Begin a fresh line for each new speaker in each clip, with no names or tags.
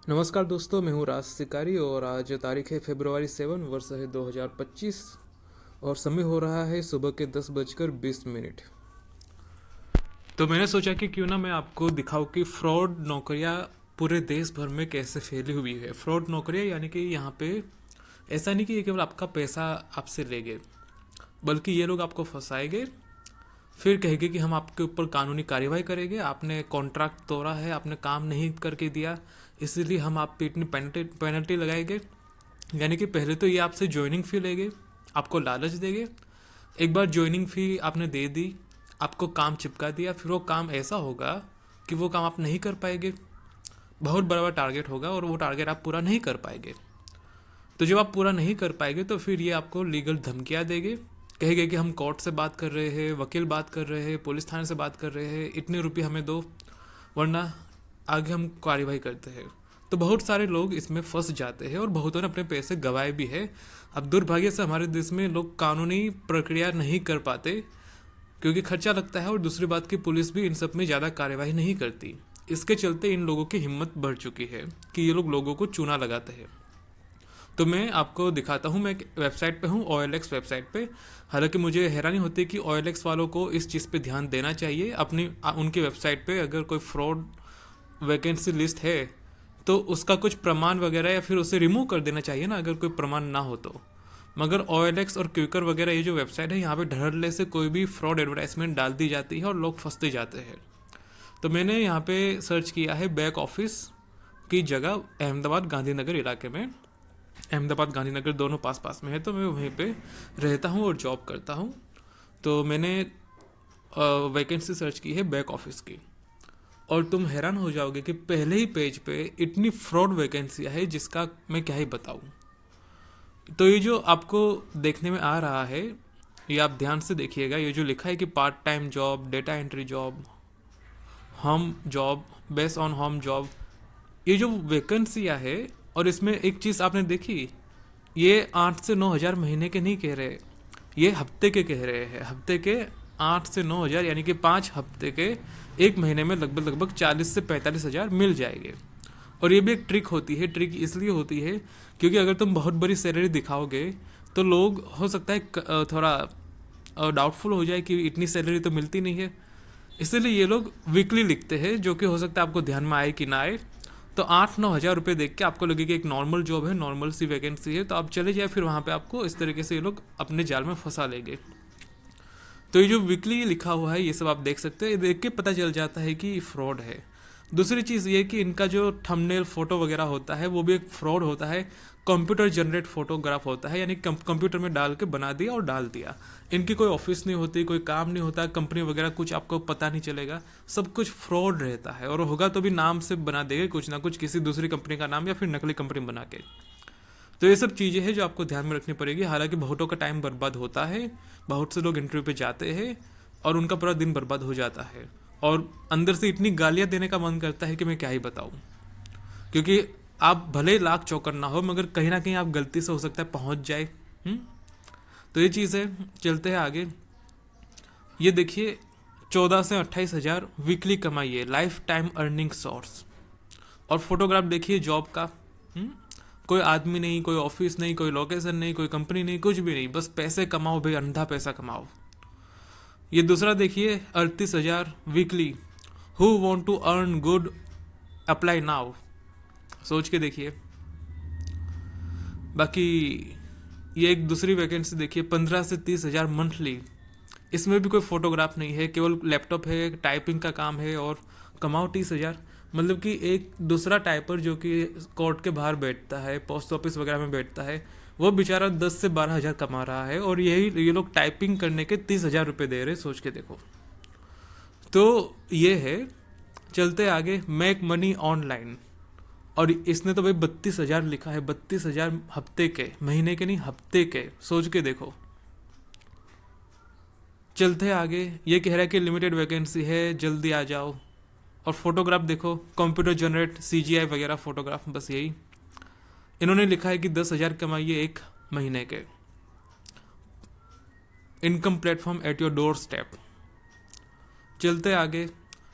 नमस्कार दोस्तों, मैं हूँ राज शिकारी और आज तारीख है फरवरी 7, वर्ष है 2025 और समय हो रहा है सुबह के 10:20। तो मैंने सोचा कि क्यों ना मैं आपको दिखाऊं कि फ्रॉड नौकरियां पूरे देश भर में कैसे फैली हुई है। फ्रॉड नौकरियां यानी कि यहाँ पे ऐसा नहीं कि ये केवल आपका पैसा आपसे लेंगे, बल्कि ये लोग आपको फंसाएंगे, फिर कहेंगे कि हम आपके ऊपर कानूनी कार्यवाही करेंगे, आपने कॉन्ट्रैक्ट तोड़ा है, आपने काम नहीं करके दिया, इसीलिए हम आप पे इतनी पेनल्टी लगाएंगे। यानी कि पहले तो ये आपसे ज्वाइनिंग फ़ी लेंगे, आपको लालच देंगे। एक बार ज्वाइनिंग फ़ी आपने दे दी, आपको काम चिपका दिया, फिर वो काम ऐसा होगा कि वो काम आप नहीं कर पाएंगे। बहुत बड़ा बड़ा टारगेट होगा और वो टारगेट आप पूरा नहीं कर पाएंगे। तो जब आप पूरा नहीं कर पाएंगे तो फिर ये आपको लीगल धमकियाँ देंगे, कहेंगे कि हम कोर्ट से बात कर रहे हैं, वकील बात कर रहे हैं, पुलिस थाने से बात कर रहे हैं, इतने रुपये हमें दो वरना आगे हम कार्रवाई करते हैं। तो बहुत सारे लोग इसमें फंस जाते हैं और बहुतों ने अपने पैसे गंवाए भी है। अब दुर्भाग्य से हमारे देश में लोग कानूनी प्रक्रिया नहीं कर पाते क्योंकि खर्चा लगता है, और दूसरी बात की पुलिस भी इन सब में ज़्यादा कार्यवाही नहीं करती। इसके चलते इन लोगों की हिम्मत बढ़ चुकी है कि ये लोग लोगों को चूना लगाते हैं। तो मैं आपको दिखाता हूँ, मैं एक वेबसाइट पे हूँ, OLX वेबसाइट पे। हालांकि मुझे हैरानी होती है कि OLX वालों को इस चीज़ पे ध्यान देना चाहिए। अपनी उनकी वेबसाइट पे अगर कोई फ्रॉड वैकेंसी लिस्ट है तो उसका कुछ प्रमाण वगैरह या फिर उसे रिमूव कर देना चाहिए ना, अगर कोई प्रमाण ना हो तो। मगर OLX और क्विकर वगैरह ये जो वेबसाइट है, यहाँ पे धड़ल्ले से कोई भी फ्रॉड एडवर्टाइजमेंट डाल दी जाती है और लोग फंसते जाते हैं। तो मैंने यहाँ पे सर्च किया है बैक ऑफिस की जगह अहमदाबाद गांधीनगर इलाके में। अहमदाबाद गांधीनगर दोनों पास पास में है, तो मैं वहीं पे रहता हूँ और जॉब करता हूँ। तो मैंने वैकेंसी सर्च की है बैक ऑफिस की, और तुम हैरान हो जाओगे कि पहले ही पेज पे इतनी फ्रॉड वैकेंसियाँ है जिसका मैं क्या ही बताऊँ। तो ये जो आपको देखने में आ रहा है, ये आप ध्यान से देखिएगा। ये जो लिखा है कि part time job, data entry job, home job, based on home job, ये जो वैकेंसियाँ है, और इसमें एक चीज़ आपने देखी, ये 8 से 9 हज़ार महीने के नहीं कह रहे, ये हफ्ते के कह रहे हैं। हफ्ते के 8 से 9 हज़ार यानी कि 5 हफ्ते के एक महीने में लगभग लगभग 40 से 45 हज़ार मिल जाएंगे। और ये भी एक ट्रिक होती है। ट्रिक इसलिए होती है क्योंकि अगर तुम बहुत बड़ी सैलरी दिखाओगे तो लोग हो सकता है थोड़ा डाउटफुल हो जाए कि इतनी सैलरी तो मिलती नहीं है, इसीलिए ये लोग वीकली लिखते हैं, जो कि हो सकता है आपको ध्यान में आए कि ना आए। तो 8-9 हज़ार रुपये देख के आपको लगे कि एक नॉर्मल जॉब है, नॉर्मल सी वैकेंसी है, तो आप चले जाए, फिर वहाँ पे आपको इस तरीके से ये लोग अपने जाल में फंसा लेंगे। तो ये जो वीकली लिखा हुआ है, ये सब आप देख सकते हैं, ये देख के पता चल जाता है कि फ्रॉड है। दूसरी चीज़ ये कि इनका जो थंबनेल फोटो वगैरह होता है वो भी एक फ्रॉड होता है। कंप्यूटर जनरेट फोटोग्राफ होता है, यानी कंप्यूटर में डाल के बना दिया और डाल दिया। इनकी कोई ऑफिस नहीं होती, कोई काम नहीं होता, कंपनी वगैरह कुछ आपको पता नहीं चलेगा, सब कुछ फ्रॉड रहता है। और होगा तो भी नाम से बना देंगे कुछ ना कुछ, किसी दूसरी कंपनी का नाम या फिर नकली कंपनी बना के। तो ये सब चीज़ें हैं जो आपको ध्यान में रखनी पड़ेगी। हालांकि बहुतों का टाइम बर्बाद होता है, बहुत से लोग इंटरव्यू पे जाते हैं और उनका पूरा दिन बर्बाद हो जाता है, और अंदर से इतनी गालियाँ देने का मन करता है कि मैं क्या ही बताऊँ। क्योंकि आप भले लाख चौकर ना हो, मगर कहीं ना कहीं आप गलती से हो सकता है पहुँच जाए। तो ये चीज़ है। चलते हैं आगे। ये देखिए, 14 से 28 हज़ार वीकली कमाई है, लाइफ टाइम अर्निंग सोर्स। और फोटोग्राफ देखिए जॉब का। कोई आदमी नहीं, कोई ऑफिस नहीं, कोई लोकेशन नहीं, कोई कंपनी नहीं, कुछ भी नहीं, बस पैसे कमाओ भाई, अंधा पैसा कमाओ। ये दूसरा देखिए, 38 हज़ार weekly, who want to earn good apply now. सोच के देखिए। बाकी ये एक दूसरी वैकेंसी देखिए, 15 से 30 हज़ार मंथली। इसमें भी कोई फोटोग्राफ नहीं है, केवल लैपटॉप है, टाइपिंग का काम है, और कमाओ 30 हज़ार। मतलब कि एक दूसरा टाइपर जो कि कोर्ट के बाहर बैठता है, पोस्ट ऑफिस वगैरह में बैठता है, वो बेचारा 10 से 12 हज़ार कमा रहा है, और यही ये लोग टाइपिंग करने के 30 हज़ार रुपये दे रहे। सोच के देखो। तो ये है। चलते आगे, मेक मनी ऑनलाइन। और इसने तो भाई 32 हज़ार लिखा है, 32 हज़ार हफ्ते के, महीने के नहीं, हफ्ते के। सोच के देखो। चलते आगे, ये कह रहा है कि लिमिटेड वैकेंसी है, जल्दी आ जाओ। और फोटोग्राफ देखो, कंप्यूटर जनरेट CGI वगैरह फोटोग्राफ, बस यही। इन्होंने लिखा है कि 10 हज़ार कमाइए एक महीने के, income platform at your door step. चलते आगे,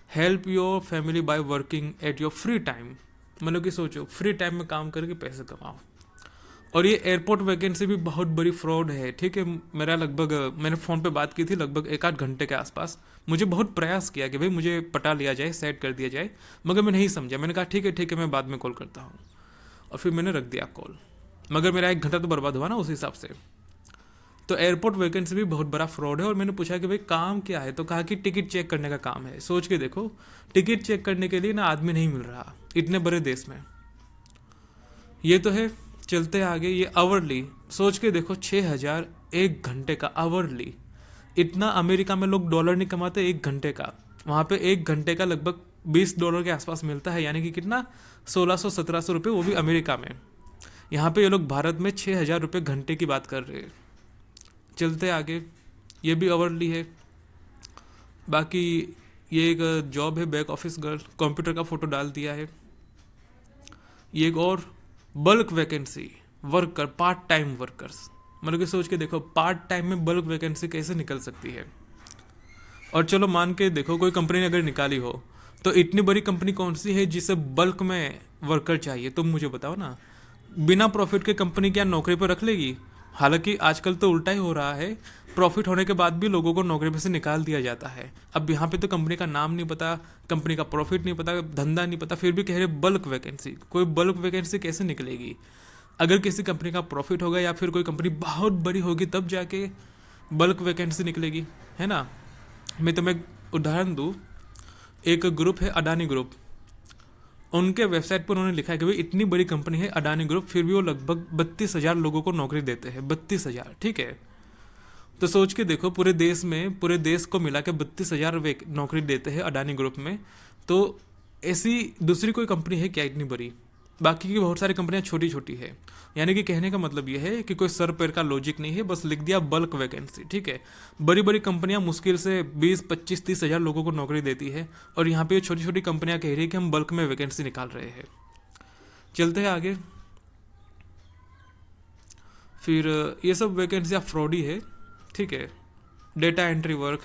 help your family by working at your free time. मतलब कि सोचो, फ्री टाइम में काम करके पैसे कमाओ। और ये एयरपोर्ट वैकेंसी भी बहुत बड़ी फ्रॉड है, ठीक है। मेरा लगभग, मैंने फ़ोन पे बात की थी लगभग 1 आध घंटे के आसपास। मुझे बहुत प्रयास किया कि भाई मुझे पटा लिया जाए, सेट कर दिया जाए, मगर मैं नहीं समझा। मैंने कहा ठीक है मैं बाद में कॉल करता हूँ, और फिर मैंने रख दिया कॉल। मगर मेरा 1 घंटा तो बर्बाद हुआ ना उस हिसाब से। तो एयरपोर्ट वैकेंसी भी बहुत बड़ा फ्रॉड है। और मैंने पूछा कि भाई काम क्या है, तो कहा कि टिकट चेक करने का काम है। सोच के देखो, टिकट चेक करने के लिए ना आदमी नहीं मिल रहा इतने बड़े देश में। ये तो है। चलते आगे, ये आवरली सोच के देखो, 6,000 1 घंटे का आवरली। इतना अमेरिका में लोग डॉलर नहीं कमाते 1 घंटे का। वहाँ पे 1 घंटे का लगभग $20 के आसपास मिलता है, यानी कि कितना, 1600-1700 रुपये, वो भी अमेरिका में। यहाँ पे ये लोग भारत में 6,000 रुपये घंटे की बात कर रहे हैं। चलते आगे, ये भी आवरली है। बाकी ये एक जॉब है, बैक ऑफिस गर्ल, कंप्यूटर का फोटो डाल दिया है। ये एक और bulk vacancy, worker, part time workers. मतलब कि सोच के देखो, पार्ट टाइम में बल्क वैकेंसी कैसे निकल सकती है। और चलो मान के देखो, कोई कंपनी ने अगर निकाली हो, तो इतनी बड़ी कंपनी कौन सी है जिसे बल्क में वर्कर चाहिए, तुम मुझे बताओ ना। बिना प्रॉफिट के कंपनी क्या नौकरी पर रख लेगी? हालांकि आजकल तो उल्टा ही हो रहा है, प्रॉफिट होने के बाद भी लोगों को नौकरी में से निकाल दिया जाता है। अब यहाँ पे तो कंपनी का नाम नहीं पता, कंपनी का प्रॉफिट नहीं पता, धंधा नहीं पता, फिर भी कह रहे बल्क वैकेंसी। कोई बल्क वैकेंसी कैसे निकलेगी? अगर किसी कंपनी का प्रॉफिट होगा या फिर कोई कंपनी बहुत बड़ी होगी, तब जाके बल्क वैकेंसी निकलेगी, है ना। मैं तुम्हें उदाहरण दूँ, एक ग्रुप है अडानी ग्रुप। उनके वेबसाइट पर उन्होंने लिखा है कि भाई इतनी बड़ी कंपनी है अडानी ग्रुप, फिर भी वो लगभग 32,000 लोगों को नौकरी देते हैं। 32,000, ठीक है। तो सोच के देखो, पूरे देश में, पूरे देश को मिला के 32,000 नौकरी देते हैं अडानी ग्रुप में। तो ऐसी दूसरी कोई कंपनी है क्या इतनी बड़ी? बाकी की बहुत सारी कंपनियां छोटी छोटी है। यानी कि कहने का मतलब यह है कि कोई सर पैर का लॉजिक नहीं है, बस लिख दिया बल्क वैकेंसी, ठीक है। बड़ी बड़ी कंपनियां मुश्किल से 20, 25, 30 हज़ार लोगों को नौकरी देती है, और यहाँ पे छोटी छोटी कंपनियां कह रही है कि हम बल्क में वैकेंसी निकाल रहे हैं। चलते हैं आगे। फिर ये सब वैकेंसियाँ फ्रॉडी है, ठीक है। डेटा एंट्री वर्क,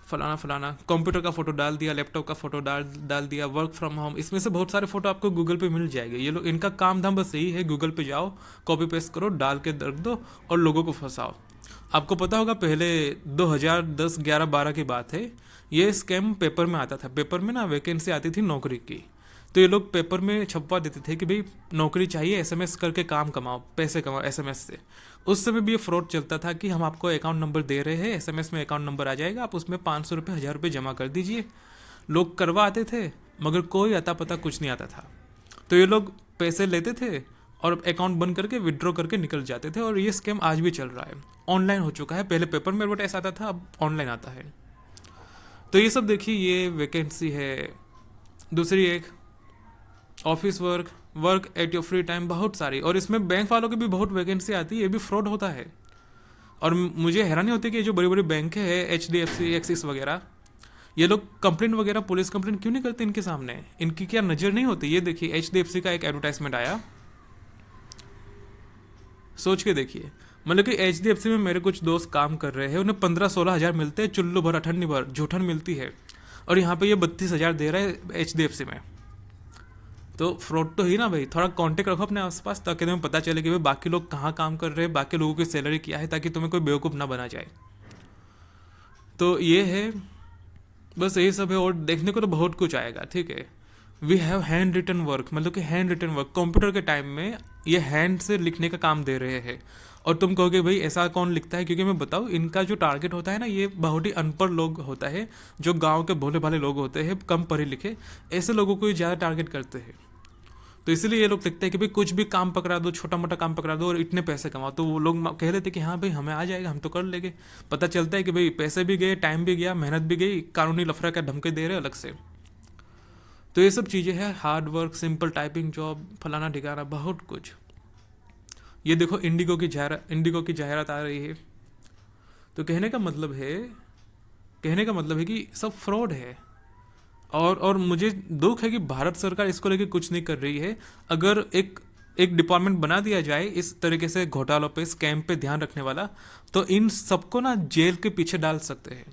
फलाना फलाना, कंप्यूटर का फोटो डाल दिया, लैपटॉप का फोटो डाल दिया, वर्क फ्रॉम होम। इसमें से बहुत सारे फोटो आपको गूगल पे मिल जाएंगे। ये लोग, इनका काम धाम बस यही है, गूगल पे जाओ, कॉपी पेस्ट करो, डाल के रख दो और लोगों को फंसाओ। आपको पता होगा पहले 2010, 11, 12 की बात है, ये स्कैम पेपर में आता था। पेपर में ना वैकेंसी आती थी नौकरी की, तो ये लोग पेपर में छपवा देते थे कि भाई नौकरी चाहिए, एसएमएस करके काम कमाओ, पैसे कमाओ एसएमएस से। उस समय भी ये फ्रॉड चलता था कि हम आपको अकाउंट नंबर दे रहे हैं, एसएमएस में अकाउंट नंबर आ जाएगा, आप उसमें 500 रुपये, 1000 रुपये जमा कर दीजिए। लोग करवा आते थे, मगर कोई अता पता कुछ नहीं आता था। तो ये लोग पैसे लेते थे और अकाउंट बंद करके विड्रॉ करके निकल जाते थे। और ये स्कैम आज भी चल रहा है, ऑनलाइन हो चुका है। पहले पेपर में एडवर्टाइज आता था, अब ऑनलाइन आता है। तो ये सब देखिए, ये वैकेंसी है। दूसरी एक office work, work at your free time, बहुत सारी। और इसमें बैंक वालों की भी बहुत वैकेंसी आती है, ये भी फ्रॉड होता है। और मुझे हैरानी होती है कि जो बड़ी बड़ी बैंक है, HDFC, एक्सिस वगैरह, ये लोग कंप्लेंट वगैरह, पुलिस कंप्लेंट क्यों नहीं करते इनके सामने? इनकी क्या नज़र नहीं होती? ये देखिए, HDFC का एक एडवर्टाइजमेंट आया, सोच के देखिए। मतलब कि HDFC में मेरे कुछ दोस्त काम कर रहे हैं, उन्हें 15-16 हज़ार मिलते हैं, चुल्लू भर अठन्नी भर जूठन मिलती है। और यहाँ पे ये 32,000 दे रहा है HDFC में। तो फ्रॉड तो ही ना भाई। थोड़ा कांटेक्ट रखो अपने आसपास, ताकि तुम्हें पता चले कि भाई बाकी लोग कहाँ काम कर रहे हैं, बाकी लोगों की सैलरी क्या है, ताकि तुम्हें कोई बेवकूफ़ ना बना जाए। तो ये है, बस यही सब है। और देखने को तो बहुत कुछ आएगा, ठीक है। We have handwritten work, मतलब कि हैंड रिटन वर्क, कंप्यूटर के टाइम में ये हैंड से लिखने का काम दे रहे हैं। और तुम कहोगे भाई ऐसा कौन लिखता है? क्योंकि मैं बताऊँ, इनका जो टारगेट होता है ना, ये बहुत ही अनपढ़ लोग होता है, जो गांव के भोले भाले लोग होते हैं, कम पढ़े लिखे, ऐसे लोगों को ज़्यादा टारगेट करते हैं। तो इसलिए ये लोग लिखते हैं कि भाई कुछ भी काम पकड़ा दो, छोटा मोटा काम पकड़ा दो और इतने पैसे कमाओ। तो वो लोग कह रहे थे कि हाँ भाई हमें आ जाएगा, हम तो कर लेंगे। पता चलता है कि भाई पैसे भी गए, टाइम भी गया, मेहनत भी गई, कानूनी लफड़ा का धमके दे रहे अलग से। तो ये सब चीज़ें हैं, hard work, simple typing job, फलाना ठिकाना, बहुत कुछ। ये देखो, इंडिगो की जाहिरात आ रही है। तो कहने का मतलब है कि सब फ्रॉड है। और मुझे दुख है कि भारत सरकार इसको लेके कुछ नहीं कर रही है। अगर एक डिपार्टमेंट बना दिया जाए इस तरीके से घोटालों पे, स्कैम पे ध्यान रखने वाला, तो इन सबको ना जेल के पीछे डाल सकते हैं।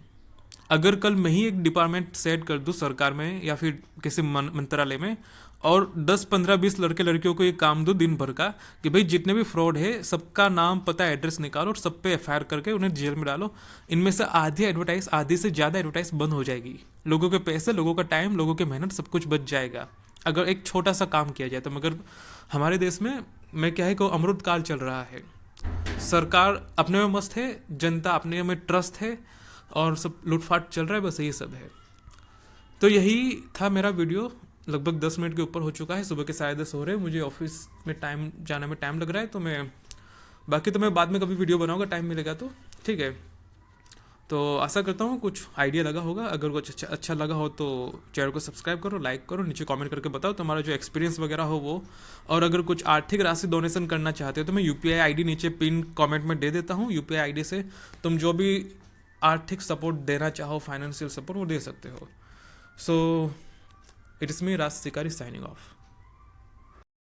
अगर कल मैं ही एक डिपार्टमेंट सेट कर दूं सरकार में या फिर किसी मंत्रालय में, और 10 15 20 लड़के लड़कियों को ये काम दो दिन भर का कि भाई जितने भी फ्रॉड है सबका नाम पता एड्रेस निकालो और सब पे एफआईआर करके उन्हें जेल में डालो। इनमें से आधी से ज़्यादा एडवर्टाइज बंद हो जाएगी। लोगों के पैसे, लोगों का टाइम, लोगों की मेहनत सब कुछ बच जाएगा अगर एक छोटा सा काम किया जाए तो। मगर हमारे देश में क्या है कि अमृत काल चल रहा है। सरकार अपने में मस्त है, जनता अपने में ट्रस्ट है और सब लूटफाट चल रहा है, बस यही सब है। तो यही था मेरा वीडियो। लगभग 10 मिनट के ऊपर हो चुका है। सुबह के 10:30 हो रहे हैं, मुझे ऑफिस में टाइम जाने में टाइम लग रहा है। तो मैं बाद में कभी वीडियो बनाऊंगा, टाइम मिलेगा तो। ठीक है, तो आशा करता हूँ कुछ आइडिया लगा होगा। अगर कुछ अच्छा लगा हो तो चैनल को सब्सक्राइब करो, लाइक करो, नीचे कमेंट करके बताओ तुम्हारा जो एक्सपीरियंस वगैरह हो वो। और अगर कुछ आर्थिक राशि डोनेशन करना चाहते हो तो मैं यूपीआई आईडी नीचे पिन कमेंट में दे देता हूँ। यूपीआई आईडी से तुम जो भी आर्थिक सपोर्ट देना चाहो, फाइनेंशियल सपोर्ट, वो दे सकते हो। सो इट्स मी राज सिकारी साइनिंग ऑफ।